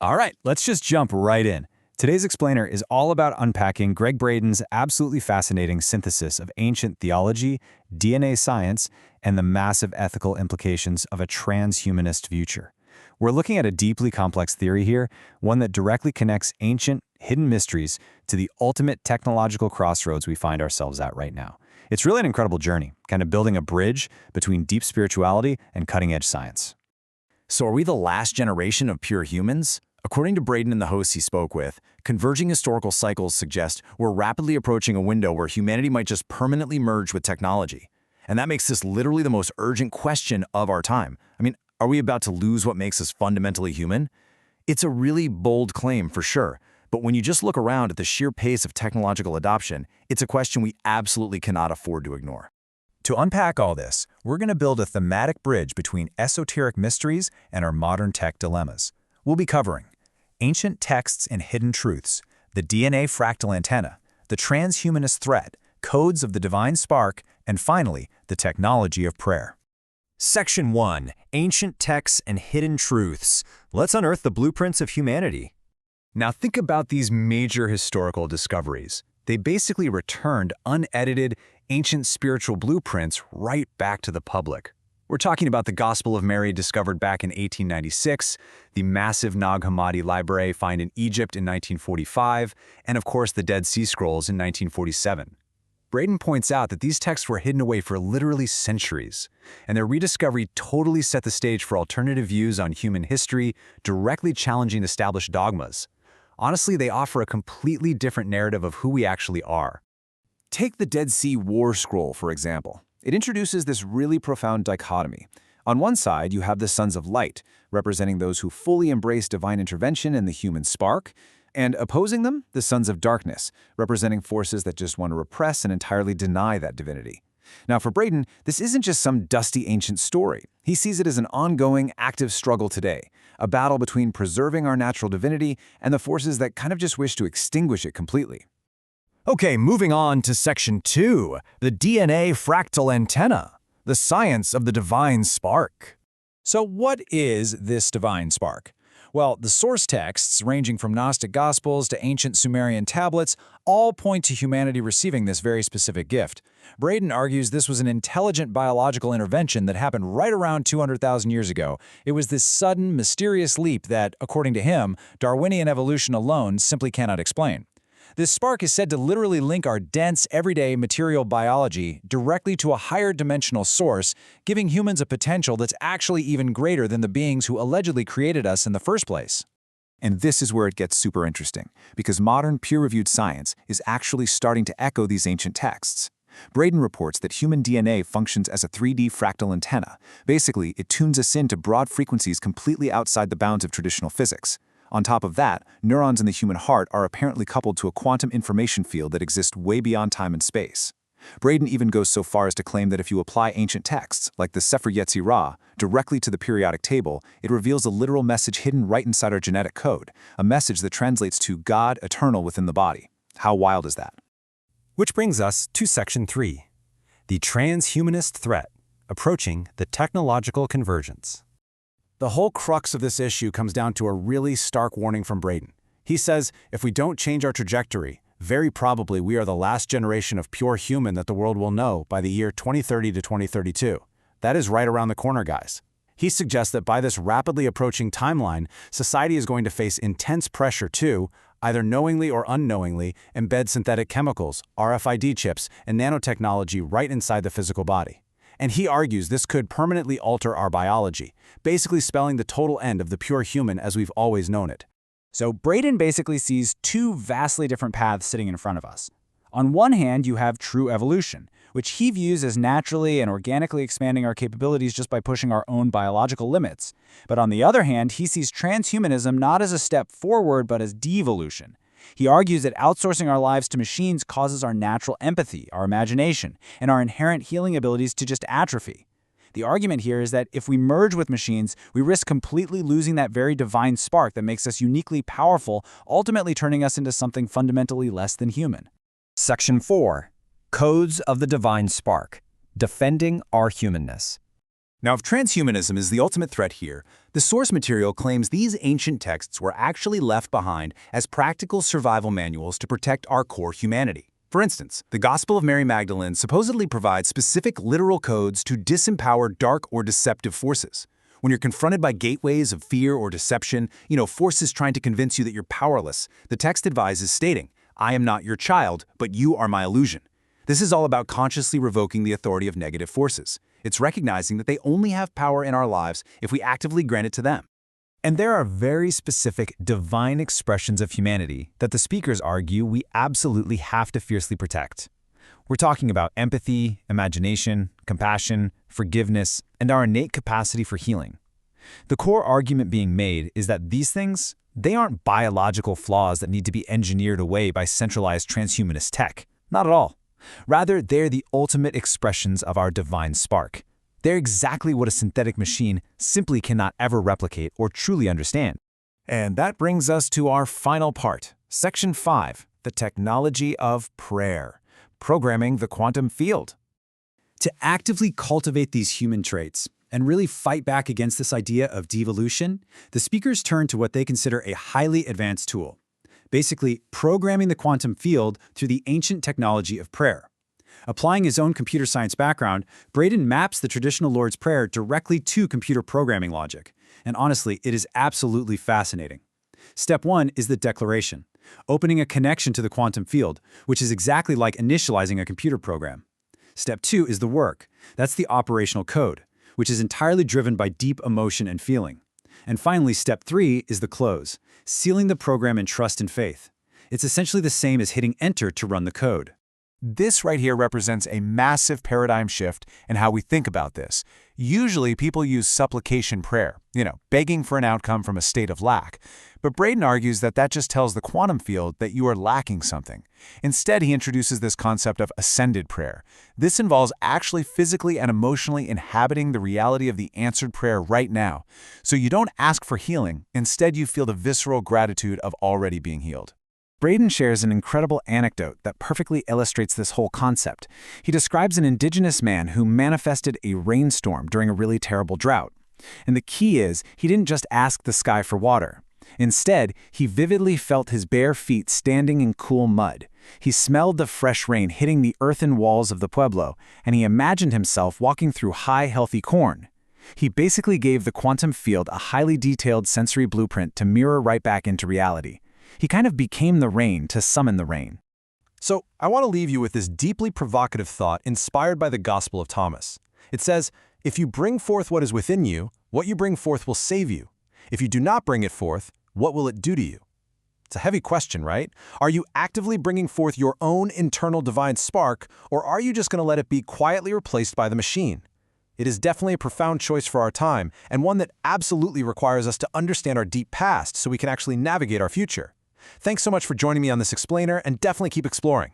All right, let's just jump right in. Today's explainer is all about unpacking Gregg Braden's absolutely fascinating synthesis of ancient theology, DNA science, and the massive ethical implications of a transhumanist future. We're looking at a deeply complex theory here, one that directly connects ancient, hidden mysteries to the ultimate technological crossroads we find ourselves at right now. It's really an incredible journey, kind of building a bridge between deep spirituality and cutting-edge science. So are we the last generation of pure humans? According to Braden and the hosts he spoke with, converging historical cycles suggest we're rapidly approaching a window where humanity might just permanently merge with technology. And that makes this literally the most urgent question of our time. Are we about to lose what makes us fundamentally human? It's a really bold claim for sure, but when you just look around at the sheer pace of technological adoption, it's a question we absolutely cannot afford to ignore. To unpack all this, we're going to build a thematic bridge between esoteric mysteries and our modern tech dilemmas. We'll be covering ancient texts and hidden truths, the DNA fractal antenna, the transhumanist threat, codes of the divine spark, and finally, the technology of prayer. Section 1. Ancient Texts and Hidden Truths. Let's unearth the blueprints of humanity. Now think about these major historical discoveries. They basically returned unedited, ancient spiritual blueprints right back to the public. We're talking about the Gospel of Mary discovered back in 1896, the massive Nag Hammadi library found in Egypt in 1945, and of course the Dead Sea Scrolls in 1947. Braden points out that these texts were hidden away for literally centuries, and their rediscovery totally set the stage for alternative views on human history, directly challenging established dogmas. Honestly, they offer a completely different narrative of who we actually are. Take the Dead Sea War Scroll, for example. It introduces this really profound dichotomy. On one side, you have the Sons of Light, representing those who fully embrace divine intervention and the human spark, and opposing them, the Sons of Darkness, representing forces that just want to repress and entirely deny that divinity. Now, for Braden, this isn't just some dusty ancient story. He sees it as an ongoing, active struggle today, a battle between preserving our natural divinity and the forces that kind of just wish to extinguish it completely. Okay, moving on to Section 2, the DNA fractal antenna, the science of the divine spark. So what is this divine spark? Well, the source texts, ranging from Gnostic Gospels to ancient Sumerian tablets, all point to humanity receiving this very specific gift. Braden argues this was an intelligent biological intervention that happened right around 200,000 years ago. It was this sudden, mysterious leap that, according to him, Darwinian evolution alone simply cannot explain. This spark is said to literally link our dense, everyday material biology directly to a higher dimensional source, giving humans a potential that's actually even greater than the beings who allegedly created us in the first place. And this is where it gets super interesting, because modern peer-reviewed science is actually starting to echo these ancient texts. Braden reports that human DNA functions as a 3D fractal antenna. Basically, it tunes us in to broad frequencies completely outside the bounds of traditional physics. On top of that, neurons in the human heart are apparently coupled to a quantum information field that exists way beyond time and space. Braden even goes so far as to claim that if you apply ancient texts, like the Sefer Yetzirah, directly to the periodic table, it reveals a literal message hidden right inside our genetic code, a message that translates to God eternal within the body. How wild is that? Which brings us to Section 3, the transhumanist threat, approaching the technological convergence. The whole crux of this issue comes down to a really stark warning from Braden. He says, if we don't change our trajectory, very probably we are the last generation of pure human that the world will know by the year 2030 to 2032. That is right around the corner, guys. He suggests that by this rapidly approaching timeline, society is going to face intense pressure to, either knowingly or unknowingly, embed synthetic chemicals, RFID chips, and nanotechnology right inside the physical body. And he argues this could permanently alter our biology, basically spelling the total end of the pure human as we've always known it. So Braden basically sees two vastly different paths sitting in front of us. On one hand, you have true evolution, which he views as naturally and organically expanding our capabilities just by pushing our own biological limits. But on the other hand, he sees transhumanism not as a step forward, but as devolution. He argues that outsourcing our lives to machines causes our natural empathy, our imagination, and our inherent healing abilities to just atrophy. The argument here is that if we merge with machines, we risk completely losing that very divine spark that makes us uniquely powerful, ultimately turning us into something fundamentally less than human. Section 4. Codes of the Divine Spark. Defending our humanness. Now, if transhumanism is the ultimate threat here, The source material claims these ancient texts were actually left behind as practical survival manuals to protect our core humanity. For instance, the Gospel of Mary Magdalene supposedly provides specific literal codes to disempower dark or deceptive forces. When you're confronted by gateways of fear or deception, forces trying to convince you that you're powerless, the text advises stating, "I am not your child, but you are my illusion." This is all about consciously revoking the authority of negative forces. It's recognizing that they only have power in our lives if we actively grant it to them. And there are very specific divine expressions of humanity that the speakers argue we absolutely have to fiercely protect. We're talking about empathy, imagination, compassion, forgiveness, and our innate capacity for healing. The core argument being made is that these things, they aren't biological flaws that need to be engineered away by centralized transhumanist tech. Not at all. Rather, they're the ultimate expressions of our divine spark. They're exactly what a synthetic machine simply cannot ever replicate or truly understand. And that brings us to our final part, Section 5, the technology of prayer, programming the quantum field. To actively cultivate these human traits and really fight back against this idea of devolution, the speakers turn to what they consider a highly advanced tool. Basically, programming the quantum field through the ancient technology of prayer. Applying his own computer science background, Braden maps the traditional Lord's Prayer directly to computer programming logic. And honestly, it is absolutely fascinating. Step 1 is the declaration, opening a connection to the quantum field, which is exactly like initializing a computer program. Step 2 is the work. That's the operational code, which is entirely driven by deep emotion and feeling. And finally, step 3 is the close, sealing the program in trust and faith. It's essentially the same as hitting enter to run the code. This right here represents a massive paradigm shift in how we think about this. Usually, people use supplication prayer, begging for an outcome from a state of lack. But Braden argues that that just tells the quantum field that you are lacking something. Instead, he introduces this concept of ascended prayer. This involves actually physically and emotionally inhabiting the reality of the answered prayer right now. So you don't ask for healing. Instead, you feel the visceral gratitude of already being healed. Braden shares an incredible anecdote that perfectly illustrates this whole concept. He describes an indigenous man who manifested a rainstorm during a really terrible drought. And the key is, he didn't just ask the sky for water. Instead, he vividly felt his bare feet standing in cool mud. He smelled the fresh rain hitting the earthen walls of the pueblo, and he imagined himself walking through high, healthy corn. He basically gave the quantum field a highly detailed sensory blueprint to mirror right back into reality. He kind of became the rain to summon the rain. So, I want to leave you with this deeply provocative thought inspired by the Gospel of Thomas. It says, "If you bring forth what is within you, what you bring forth will save you. If you do not bring it forth, what will it do to you?" It's a heavy question, right? Are you actively bringing forth your own internal divine spark, or are you just going to let it be quietly replaced by the machine? It is definitely a profound choice for our time, and one that absolutely requires us to understand our deep past so we can actually navigate our future. Thanks so much for joining me on this explainer, and definitely keep exploring.